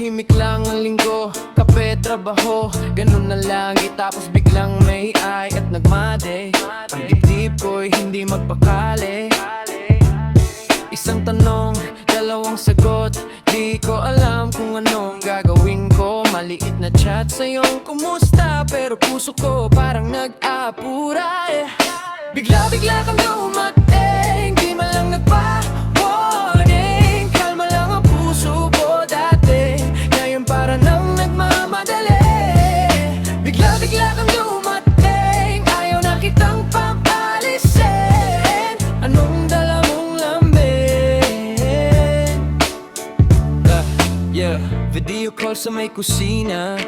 Tahimik lang ang linggo, kape, trabaho, ganun na lagi. Tapos biglang may ay at nagmade. Ang dibdib ko'y hindi magpakali. Isang tanong, dalawang sagot. Di ko alam kung anong gagawin ko. Maliit na chat sa'yong kumusta, pero puso ko parang nag-apura. Bigla-bigla kang dumating, di man lang nagpa-warning. Kalma lang ang puso ko dati, ngayon para nang nagmamadali. Bigla-bigla kang dumating, ayaw na kitang papalisin. Anong dala mong lambing? Video call sa may kusina.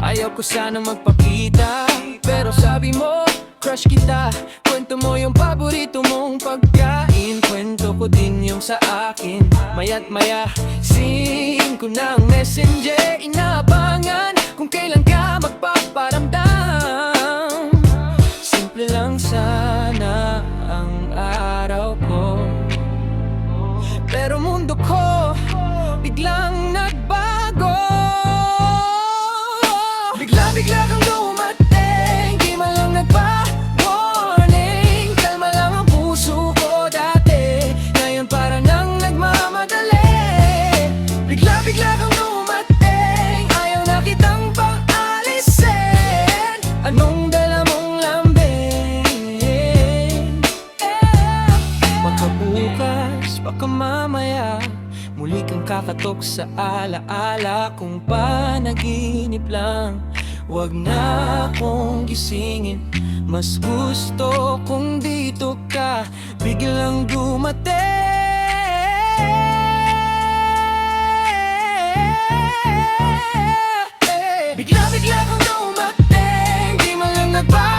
Ayaw ko sana magpakita, pero sabi mo crush kita. Kwento mo yung paborito mong pagkain, kwento ko din yung sa akin. Maya't maya, sin ko ng messenger. Inaabangan kung kailan ka magpaparamdam. Simple lang sana ang araw ko, pero mundo ko biglang nagbago. Bigla-bigla kang dumating, di man lang nagpa-warning. Kalma lang ang puso ko dati, ngayon para nang nagmamadali. Bigla-bigla kang dumating, ayaw na kitang paalisin. Anong dala mong lambing? Baka bukas, baka mamaya, muli kang kakatok sa alaala. Kung panaginip lang, wag na akong gisingin. Mas gusto kung dito ka biglang dumating. Bigla-bigla kang dumating, di man lang nagbago.